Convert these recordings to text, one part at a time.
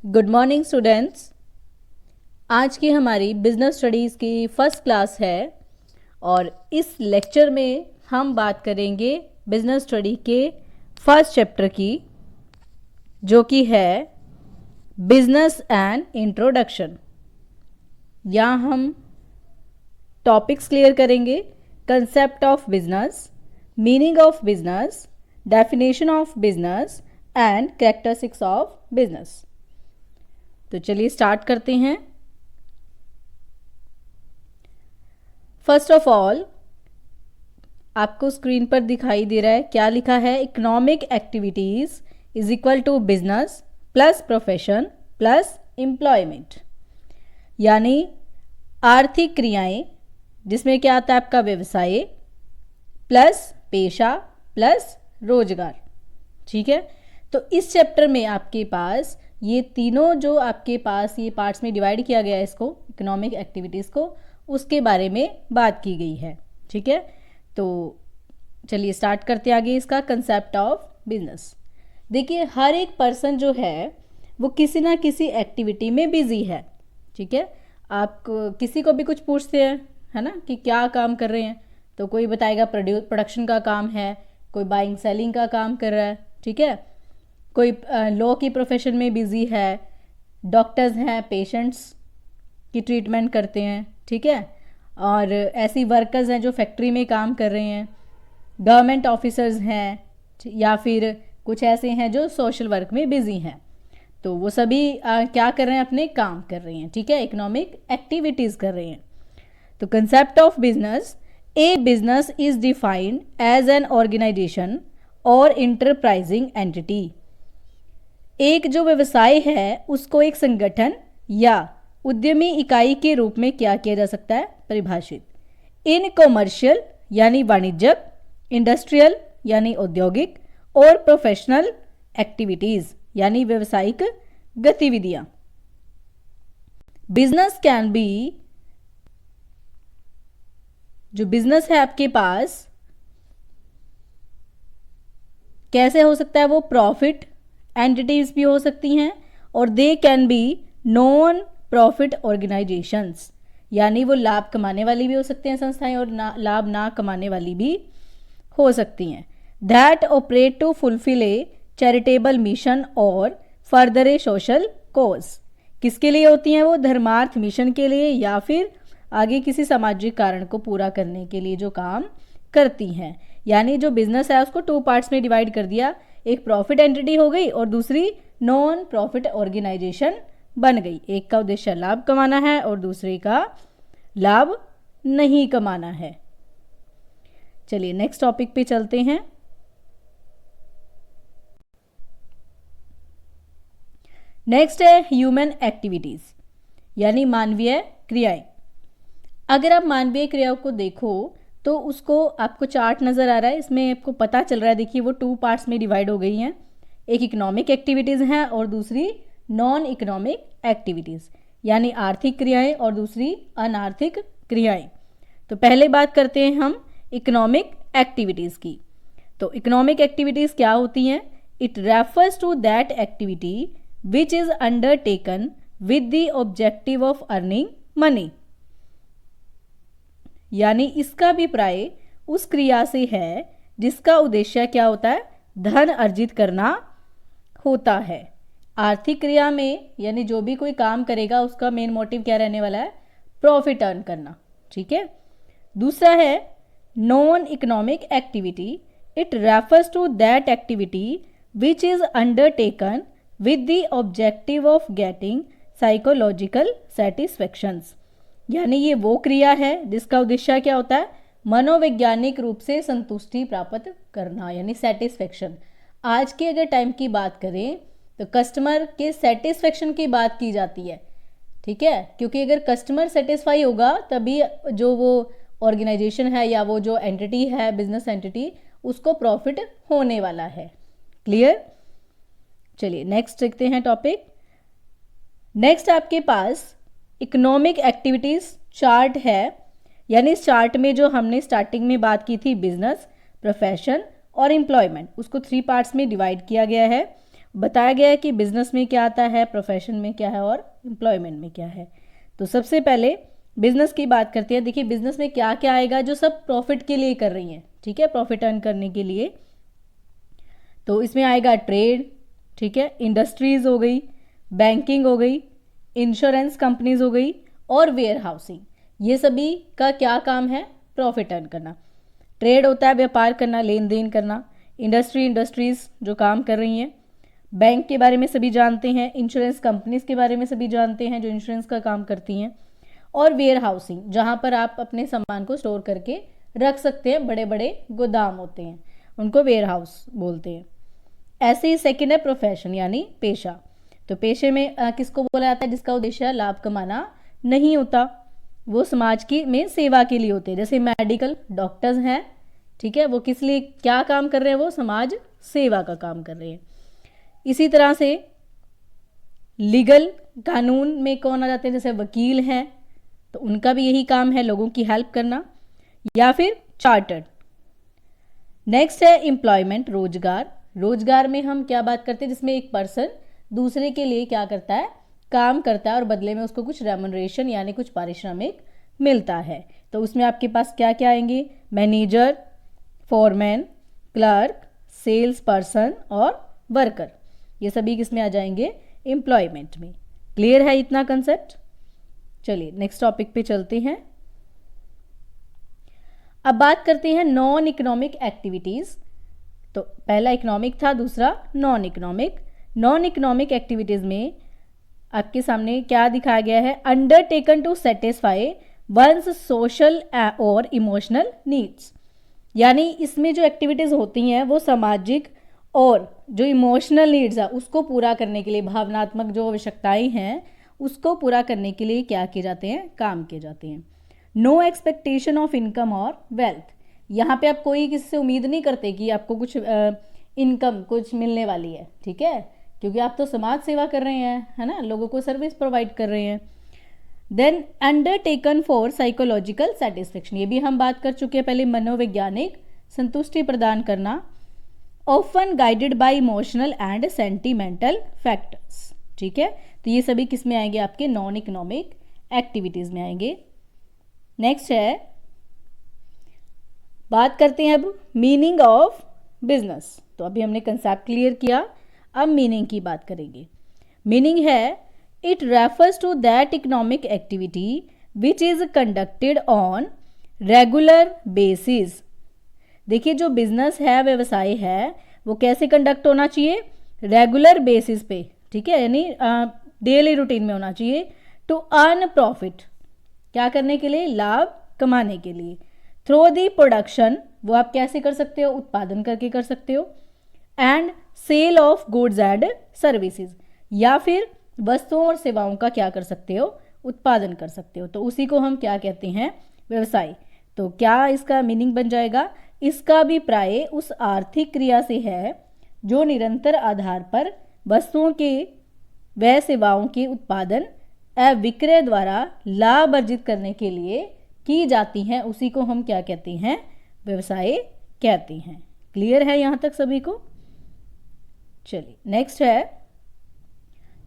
Good morning students. आज की हमारी बिजनेस स्टडीज़ की फर्स्ट क्लास है और इस लेक्चर में हम बात करेंगे बिजनेस स्टडी के फर्स्ट चैप्टर की, जो कि है बिजनेस एंड इंट्रोडक्शन। यहाँ हम टॉपिक्स क्लियर करेंगे: concept of business, meaning of business, definition of business and characteristics of business. तो चलिए स्टार्ट करते हैं। फर्स्ट ऑफ ऑल, आपको स्क्रीन पर दिखाई दे रहा है क्या लिखा है? Economic activities is equal to business plus profession plus employment. यानी आर्थिक क्रियाएं, जिसमें क्या आता है आपका व्यवसाय प्लस पेशा प्लस रोजगार। ठीक है, तो इस चैप्टर में आपके पास ये तीनों जो आपके पास ये पार्ट्स में डिवाइड किया गया है इसको, इकोनॉमिक एक्टिविटीज़ को, उसके बारे में बात की गई है। ठीक है, तो चलिए स्टार्ट करते हैं आगे इसका कंसेप्ट ऑफ बिजनेस। देखिए, हर एक पर्सन जो है वो किसी ना किसी एक्टिविटी में बिजी है। ठीक है, आप किसी को भी कुछ पूछते हैं, है ना, कि क्या काम कर रहे हैं, तो कोई बताएगा प्रोडक्शन का काम है, कोई बाइंग सेलिंग का काम कर रहा है। ठीक है, कोई लॉ की प्रोफेशन में बिजी है, डॉक्टर्स हैं पेशेंट्स की ट्रीटमेंट करते हैं। ठीक है, और ऐसी वर्कर्स हैं जो फैक्ट्री में काम कर रहे हैं, गवर्नमेंट ऑफिसर्स हैं, या फिर कुछ ऐसे हैं जो सोशल वर्क में बिजी हैं। तो वो सभी क्या कर रहे हैं? अपने काम कर रहे हैं। ठीक है, इकोनॉमिक एक्टिविटीज़ कर रहे हैं। तो concept of business: a business is defined as an organisation or enterprising entity. एक जो व्यवसाय है उसको एक संगठन या उद्यमी इकाई के रूप में क्या किया जा सकता है? परिभाषित। इन कॉमर्शियल यानी वाणिज्यिक, इंडस्ट्रियल यानी औद्योगिक, और प्रोफेशनल एक्टिविटीज यानी व्यवसायिक गतिविधियां। बिजनेस कैन बी, जो बिजनेस है आपके पास कैसे हो सकता है? वो प्रॉफिट एंटिटीज भी हो सकती हैं, और they can be non profit organisations, यानी वो लाभ कमाने वाली भी हो सकते हैं संस्थाएं, और लाभ ना कमाने वाली भी हो सकती हैं। That operate to fulfil a charitable mission or further a social cause. किसके लिए होती हैं वो? धर्मार्थ मिशन के लिए, या फिर आगे किसी सामाजिक कारण को पूरा करने के लिए जो काम करती हैं। यानी जो बिजनेस है उसको टू पार्ट्स में डिवाइड कर दिया, एक प्रॉफिट एंटिटी हो गई और दूसरी नॉन प्रॉफिट ऑर्गेनाइजेशन बन गई। एक का उद्देश्य लाभ कमाना है और दूसरे का लाभ नहीं कमाना है। चलिए नेक्स्ट टॉपिक पे चलते हैं। नेक्स्ट है ह्यूमन एक्टिविटीज, यानी मानवीय क्रियाएं। अगर आप मानवीय क्रियाओं को देखो तो उसको आपको चार्ट नज़र आ रहा है, इसमें आपको पता चल रहा है। देखिए, वो टू पार्ट्स में डिवाइड हो गई हैं। एक इकोनॉमिक एक्टिविटीज़ हैं और दूसरी नॉन इकोनॉमिक एक्टिविटीज़, यानी आर्थिक क्रियाएं, और दूसरी अनार्थिक क्रियाएं। तो पहले बात करते हैं हम इकोनॉमिक एक्टिविटीज़ की। तो इकोनॉमिक एक्टिविटीज़ क्या होती हैं? It refers to that activity which is undertaken with the objective of earning money. यानी इसका अभिप्राय उस क्रिया से है जिसका उद्देश्य क्या होता है? धन अर्जित करना होता है। आर्थिक क्रिया में यानी जो भी कोई काम करेगा उसका मेन मोटिव क्या रहने वाला है? प्रॉफिट अर्न करना। ठीक है, दूसरा है non economic activity. It refers to that activity which is undertaken with the objective of getting psychological satisfactions. यानी ये वो क्रिया है जिसका उद्देश्य क्या होता है? मनोवैज्ञानिक रूप से संतुष्टि प्राप्त करना, यानी सेटिस्फैक्शन। आज के अगर टाइम की बात करें तो कस्टमर के सेटिस्फैक्शन की बात की जाती है। ठीक है, क्योंकि अगर कस्टमर सेटिस्फाई होगा तभी जो वो ऑर्गेनाइजेशन है या वो जो एंटिटी है, बिजनेस एंटिटी, उसको प्रॉफिट होने वाला है। क्लियर? चलिए नेक्स्ट देखते हैं टॉपिक। नेक्स्ट आपके पास इकोनॉमिक एक्टिविटीज़ चार्ट है, यानी इस चार्ट में जो हमने स्टार्टिंग में बात की थी बिजनेस, प्रोफेशन और एम्प्लॉयमेंट, उसको 3 पार्ट्स में डिवाइड किया गया है। बताया गया है कि बिजनेस में क्या आता है, प्रोफेशन में क्या है और एम्प्लॉयमेंट में क्या है। तो सबसे पहले बिजनेस की बात करते हैं। देखिए बिजनेस में क्या क्या आएगा, जो सब प्रॉफिट के लिए कर रही हैं, ठीक है, प्रॉफिट अर्न करने के लिए। तो इसमें आएगा ट्रेड, ठीक है, इंडस्ट्रीज हो गई, बैंकिंग हो गई, इंश्योरेंस कंपनीज हो गई और वेयर हाउसिंग। ये सभी का क्या काम है, प्रॉफिट अर्न करना। ट्रेड होता है व्यापार करना, लेन देन करना। इंडस्ट्रीज जो काम कर रही हैं। बैंक के बारे में सभी जानते हैं। इंश्योरेंस कंपनीज के बारे में सभी जानते हैं, जो इंश्योरेंस का काम करती हैं। और वेयर हाउसिंग, जहाँ पर आप अपने सामान को स्टोर करके रख सकते हैं, बड़े बड़े गोदाम होते हैं, उनको वेयर हाउस बोलते हैं। ऐसे ही सेकेंड है प्रोफेशन यानी पेशा। तो पेशे में किसको बोला जाता है, जिसका उद्देश्य लाभ कमाना नहीं होता, वो समाज की में सेवा के लिए होते हैं। जैसे मेडिकल डॉक्टर्स हैं, ठीक है, वो किस लिए क्या काम कर रहे हैं, वो समाज सेवा का काम कर रहे हैं। इसी तरह से लीगल कानून में कौन आ जाते हैं, जैसे वकील हैं, तो उनका भी यही काम है, लोगों की हेल्प करना। या फिर चार्टर्ड। नेक्स्ट है एम्प्लॉयमेंट, रोजगार। रोजगार में हम क्या बात करते हैं, जिसमें एक पर्सन दूसरे के लिए क्या करता है, काम करता है और बदले में उसको कुछ रेम्युनरेशन यानी कुछ पारिश्रमिक मिलता है। तो उसमें आपके पास क्या क्या आएंगे, manager, foreman, clerk, salesperson और वर्कर। ये सभी किसमें आ जाएंगे, एम्प्लॉयमेंट में। क्लियर है इतना कंसेप्ट। चलिए नेक्स्ट टॉपिक पे चलते हैं। अब बात करते हैं नॉन इकोनॉमिक एक्टिविटीज। तो पहला इकोनॉमिक था, दूसरा non economic. Non economic activities में आपके सामने क्या दिखाया गया है, undertaken to satisfy one's social और इमोशनल नीड्स। यानी इसमें जो एक्टिविटीज होती हैं वो सामाजिक और जो इमोशनल नीड्स है उसको पूरा करने के लिए, भावनात्मक जो आवश्यकताएं हैं उसको पूरा करने के लिए क्या किए जाते हैं, काम किए जाते हैं। नो एक्सपेक्टेशन ऑफ इनकम और वेल्थ। यहाँ पे आप कोई किसी से उम्मीद नहीं करते कि आपको कुछ इनकम कुछ मिलने वाली है, ठीक है, क्योंकि आप तो समाज सेवा कर रहे हैं, है ना, लोगों को सर्विस प्रोवाइड कर रहे हैं। Then undertaken for psychological satisfaction, ये भी हम बात कर चुके हैं पहले, मनोवैज्ञानिक संतुष्टि प्रदान करना। Often guided by emotional and sentimental factors, ठीक है। तो ये सभी किस में आएंगे, आपके नॉन इकोनॉमिक एक्टिविटीज में आएंगे। नेक्स्ट है, बात करते हैं अब मीनिंग ऑफ बिजनेस। तो अभी हमने कंसेप्ट क्लियर किया, अब मीनिंग की बात करेंगे। मीनिंग है, it refers to that economic activity which is conducted on regular basis. देखिए जो बिजनेस है, व्यवसाय है, वो कैसे कंडक्ट होना चाहिए, रेगुलर बेसिस पे, ठीक है, यानी डेली रूटीन में होना चाहिए। टू अर्न प्रॉफिट, क्या करने के लिए, लाभ कमाने के लिए। थ्रू दी प्रोडक्शन, वो आप कैसे कर सकते हो, उत्पादन करके कर सकते हो। And sale of goods and services, या फिर वस्तुओं और सेवाओं का क्या कर सकते हो, उत्पादन कर सकते हो। तो उसी को हम क्या कहते हैं, व्यवसाय। तो क्या इसका मीनिंग बन जाएगा, इसका अभिप्राय उस आर्थिक क्रिया से है जो निरंतर आधार पर वस्तुओं के व सेवाओं के उत्पादन एवं विक्रय द्वारा लाभ अर्जित करने के लिए की जाती हैं, उसी को हम क्या कहते हैं, व्यवसाय कहते हैं। क्लियर है यहां तक सभी को। चलिए नेक्स्ट है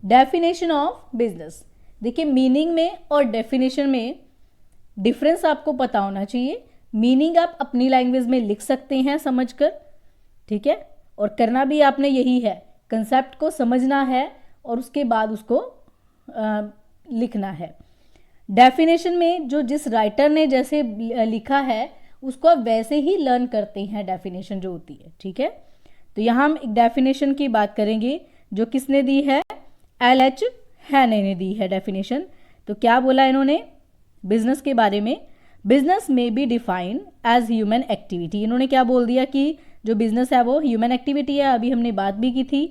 डेफिनेशन ऑफ बिजनेस। देखिए मीनिंग में और डेफिनेशन में डिफरेंस आपको पता होना चाहिए। मीनिंग आप अपनी लैंग्वेज में लिख सकते हैं समझकर, ठीक है, और करना भी आपने यही है, कंसेप्ट को समझना है और उसके बाद उसको लिखना है। डेफिनेशन में जो जिस राइटर ने जैसे लिखा है उसको आप वैसे ही लर्न करते हैं, डेफिनेशन जो होती है, ठीक है। तो यहाँ हम एक डेफिनेशन की बात करेंगे जो किसने दी है, LH हैने ने दी है डेफिनेशन। तो क्या बोला इन्होंने बिजनेस के बारे में, बिजनेस में be defined as human activity. इन्होंने क्या बोल दिया कि जो बिजनेस है वो ह्यूमन एक्टिविटी है, अभी हमने बात भी की थी।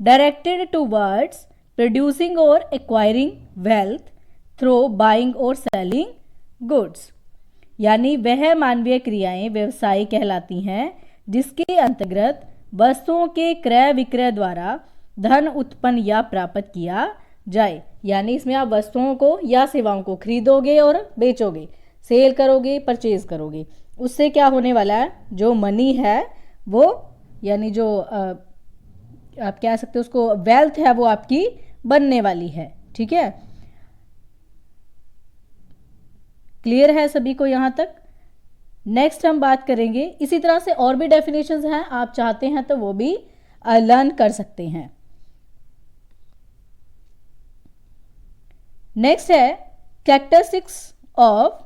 डायरेक्टेड टूवर्ड्स प्रोड्यूसिंग और एक्वायरिंग वेल्थ थ्रू बाइंग और सेलिंग गुड्स, यानी वह मानवीय क्रियाएं व्यवसाय कहलाती हैं जिसके अंतर्गत वस्तुओं के क्रय विक्रय द्वारा धन उत्पन्न या प्राप्त किया जाए। यानी इसमें आप वस्तुओं को या सेवाओं को खरीदोगे और बेचोगे, सेल करोगे, परचेज करोगे, उससे क्या होने वाला है, जो मनी है वो यानी जो आप कह सकते हो उसको वेल्थ है वो आपकी बनने वाली है। ठीक है, क्लियर है सभी को यहाँ तक? नेक्स्ट हम बात करेंगे, इसी तरह से और भी डेफिनेशंस हैं, आप चाहते हैं तो वो भी लर्न कर सकते हैं। नेक्स्ट है कैरेक्टरिस्टिक्स ऑफ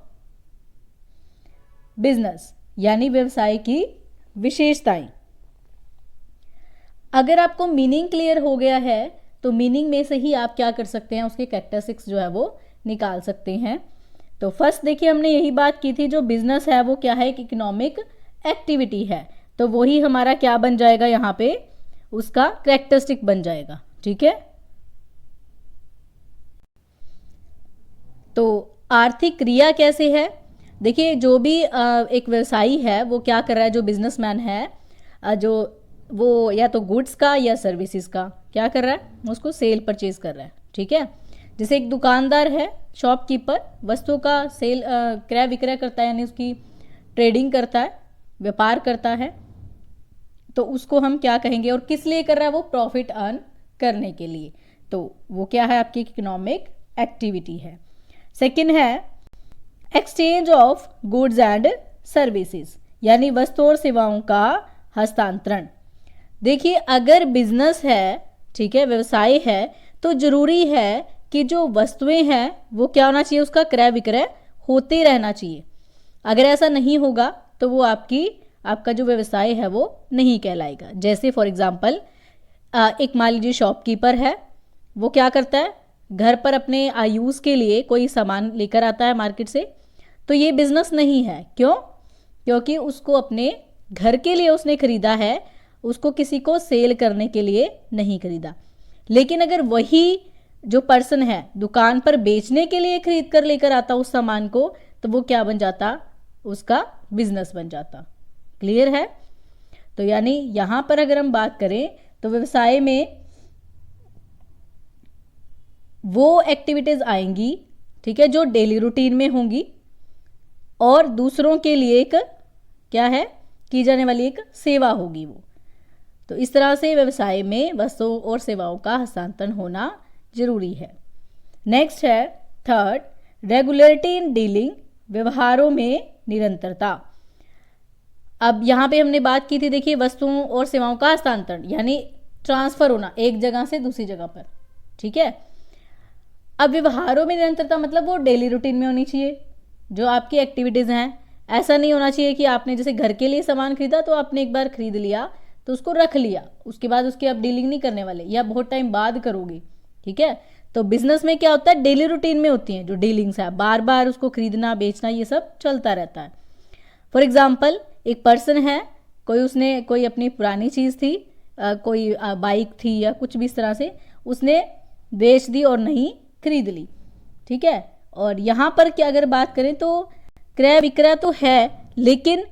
बिजनेस, यानी व्यवसाय की विशेषताएं। अगर आपको मीनिंग क्लियर हो गया है तो मीनिंग में से ही आप क्या कर सकते हैं, उसके कैरेक्टरिस्टिक्स जो है वो निकाल सकते हैं। तो फर्स्ट देखिए हमने यही बात की थी, जो बिजनेस है वो क्या है, एक इकोनॉमिक एक्टिविटी है, तो वही हमारा क्या बन जाएगा यहाँ पे, उसका कैरेक्टरिस्टिक बन जाएगा। ठीक है, तो आर्थिक क्रिया कैसे है, देखिए जो भी एक व्यवसायी है वो क्या कर रहा है, जो बिजनेसमैन है जो वो या तो गुड्स का या सर्विसेज का क्या कर रहा है, उसको सेल परचेज कर रहा है। ठीक है, जैसे एक दुकानदार है, शॉपकीपर, वस्तुओं का सेल क्रय विक्रय करता है, यानी उसकी ट्रेडिंग करता है, व्यापार करता है, तो उसको हम क्या कहेंगे, और किस लिए कर रहा है, वो प्रॉफिट अर्न करने के लिए, तो वो क्या है, आपकी इकोनॉमिक एक्टिविटी है। सेकंड है exchange of goods and services, यानी वस्तुओं और सेवाओं का हस्तांतरण। देखिए अगर बिजनेस है, ठीक है, व्यवसाय है, तो जरूरी है कि जो वस्तुएं हैं वो क्या होना चाहिए, उसका क्रय विक्रय होते रहना चाहिए। अगर ऐसा नहीं होगा तो वो आपका जो व्यवसाय है वो नहीं कहलाएगा। जैसे फॉर एग्जांपल एक मान लीजिए शॉपकीपर है, वो क्या करता है, घर पर अपने यूज़ के लिए कोई सामान लेकर आता है मार्केट से, तो ये बिजनेस नहीं है। क्यों? क्योंकि उसको अपने घर के लिए उसने खरीदा है, उसको किसी को सेल करने के लिए नहीं खरीदा। लेकिन अगर वही जो पर्सन है दुकान पर बेचने के लिए खरीद कर लेकर आता उस सामान को, तो वो क्या बन जाता, उसका बिजनेस बन जाता। क्लियर है? तो यानी यहां पर अगर हम बात करें तो व्यवसाय में वो एक्टिविटीज आएंगी, ठीक है, जो डेली रूटीन में होंगी और दूसरों के लिए एक क्या है, की जाने वाली एक सेवा होगी वो। तो इस तरह से व्यवसाय में वस्तुओं और सेवाओं का हस्तांतरण होना जरूरी है। नेक्स्ट है थर्ड, रेगुलरिटी इन डीलिंग, व्यवहारों में निरंतरता। अब यहाँ पे हमने बात की थी, देखिए वस्तुओं और सेवाओं का हस्तांतरण यानी ट्रांसफर होना एक जगह से दूसरी जगह पर। ठीक है, अब व्यवहारों में निरंतरता मतलब वो डेली रूटीन में होनी चाहिए, जो आपकी एक्टिविटीज हैं। ऐसा नहीं होना चाहिए कि आपने जैसे घर के लिए सामान खरीदा तो आपने एक बार खरीद लिया तो उसको रख लिया, उसके बाद उसकी आप डीलिंग नहीं करने वाले या बहुत टाइम बाद करोगे। ठीक है, तो बिजनेस में क्या होता है, डेली रूटीन में होती हैं जो डीलिंग्स है, बार बार उसको खरीदना बेचना ये सब चलता रहता है। फॉर एग्जाम्पल एक पर्सन है, उसने कोई अपनी पुरानी चीज़ थी, कोई बाइक थी या कुछ भी इस तरह से उसने बेच दी और नहीं खरीद ली। ठीक है, और यहाँ पर क्या अगर बात करें तो क्रय विक्रय तो है लेकिन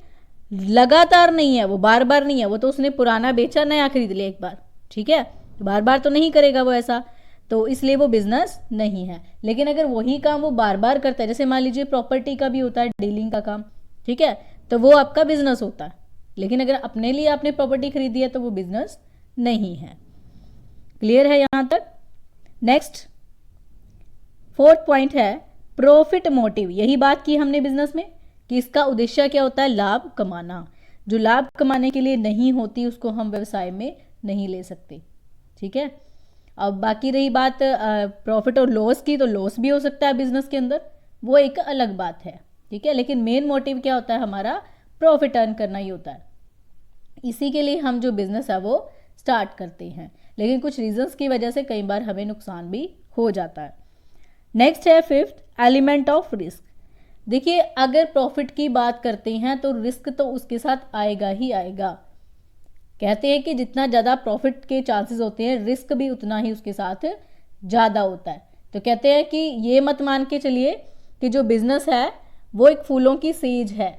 लगातार नहीं है, वो बार बार नहीं है, वो तो उसने पुराना बेचा नया खरीद लिया एक बार। ठीक है, बार बार तो नहीं करेगा वो ऐसा, तो इसलिए वो बिजनेस नहीं है। लेकिन अगर वही काम वो बार बार करता है, जैसे मान लीजिए प्रॉपर्टी का भी होता है डीलिंग का काम, ठीक है, तो वो आपका बिजनेस होता है। लेकिन अगर अपने लिए आपने प्रॉपर्टी खरीदी है तो वो बिजनेस नहीं है। क्लियर है यहां तक? नेक्स्ट फोर्थ पॉइंट है प्रॉफिट मोटिव। यही बात की हमने बिजनेस में कि इसका उद्देश्य क्या होता है, लाभ कमाना। जो लाभ कमाने के लिए नहीं होती उसको हम व्यवसाय में नहीं ले सकते। ठीक है, अब बाकी रही बात प्रॉफिट और लॉस की, तो लॉस भी हो सकता है बिजनेस के अंदर, वो एक अलग बात है। ठीक है, लेकिन मेन मोटिव क्या होता है हमारा, प्रॉफिट अर्न करना ही होता है। इसी के लिए हम जो बिजनेस है वो स्टार्ट करते हैं, लेकिन कुछ रीजंस की वजह से कई बार हमें नुकसान भी हो जाता है। नेक्स्ट है फिफ्थ, एलिमेंट ऑफ रिस्क। देखिए अगर प्रॉफिट की बात करते हैं तो रिस्क तो उसके साथ आएगा ही आएगा। कहते हैं कि जितना ज़्यादा प्रॉफिट के चांसेस होते हैं रिस्क भी उतना ही उसके साथ ज़्यादा होता है। तो कहते हैं कि ये मत मान के चलिए कि जो बिजनेस है वो एक फूलों की सेज है।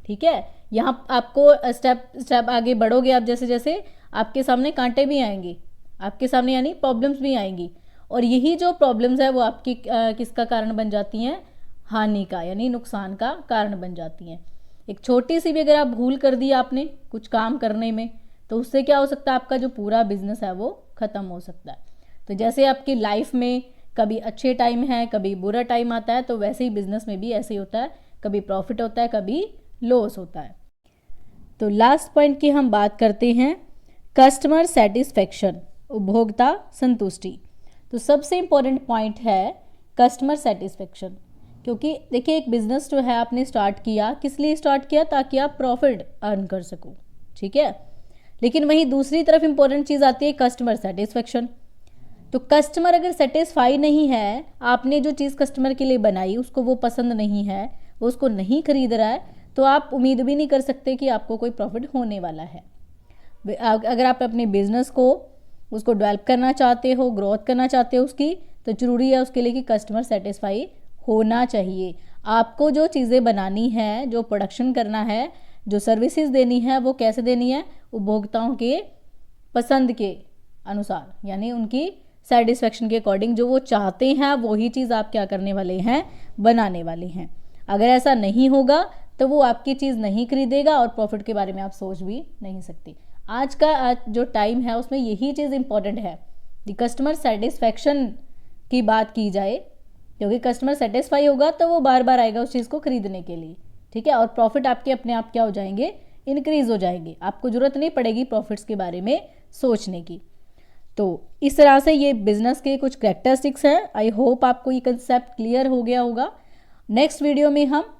ठीक है, यहाँ आपको स्टेप आगे बढ़ोगे आप, जैसे जैसे आपके सामने कांटे भी आएंगे, आपके सामने यानी प्रॉब्लम्स भी आएंगी, और यही जो प्रॉब्लम्स है वो आपकी किसका कारण बन जाती हैं, हानि का यानी नुकसान का कारण बन जाती हैं। एक छोटी सी भी अगर आप भूल कर दी आपने कुछ काम करने में, तो उससे क्या हो सकता है, आपका जो पूरा बिजनेस है वो ख़त्म हो सकता है। तो जैसे आपकी लाइफ में कभी अच्छे टाइम है, कभी बुरा टाइम आता है, तो वैसे ही बिजनेस में भी ऐसे ही होता है, कभी प्रॉफिट होता है, कभी लॉस होता है। तो लास्ट पॉइंट की हम बात करते हैं, कस्टमर सेटिस्फेक्शन, उपभोक्ता संतुष्टि। तो सबसे इम्पोर्टेंट पॉइंट है कस्टमर सेटिस्फेक्शन, क्योंकि देखिए एक बिजनेस जो है आपने स्टार्ट किया, किस लिए स्टार्ट किया, ताकि आप प्रॉफिट अर्न कर सको, ठीक है। लेकिन वहीं दूसरी तरफ इम्पोर्टेंट चीज़ आती है कस्टमर सेटिस्फेक्शन। तो कस्टमर अगर सेटिस्फाई नहीं है, आपने जो चीज़ कस्टमर के लिए बनाई उसको वो पसंद नहीं है, वो उसको नहीं खरीद रहा है, तो आप उम्मीद भी नहीं कर सकते कि आपको कोई प्रॉफिट होने वाला है। अगर आप अपने बिजनेस को उसको डेवलप करना चाहते हो, ग्रोथ करना चाहते हो उसकी, तो ज़रूरी है उसके लिए कि कस्टमर सेटिस्फाई होना चाहिए। आपको जो चीज़ें बनानी है, जो प्रोडक्शन करना है, जो सर्विसेज देनी है, वो कैसे देनी है, उपभोक्ताओं के पसंद के अनुसार, यानी उनकी सेटिस्फेक्शन के अकॉर्डिंग जो वो चाहते हैं वही चीज़ आप क्या करने वाले हैं, बनाने वाले हैं। अगर ऐसा नहीं होगा तो वो आपकी चीज़ नहीं खरीदेगा और प्रॉफिट के बारे में आप सोच भी नहीं सकते। आज का जो टाइम है उसमें यही चीज़ इंपॉर्टेंट है कि कस्टमर सेटिस्फेक्शन की बात की जाए, क्योंकि कस्टमर सेटिस्फाई होगा तो वो बार बार आएगा उस चीज़ को खरीदने के लिए, ठीक है। और प्रॉफिट आपके अपने आप क्या हो जाएंगे, इंक्रीज हो जाएंगे, आपको ज़रूरत नहीं पड़ेगी प्रॉफिट्स के बारे में सोचने की। तो इस तरह से ये बिजनेस के कुछ कैरेक्टरिस्टिक्स हैं। आई होप आपको ये कंसेप्ट क्लियर हो गया होगा। नेक्स्ट वीडियो में हम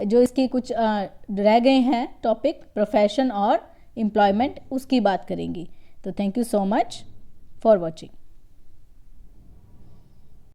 जो इसके कुछ रह गए हैं टॉपिक, प्रोफेशन और एम्प्लॉयमेंट, उसकी बात करेंगे। तो thank you so much for watching.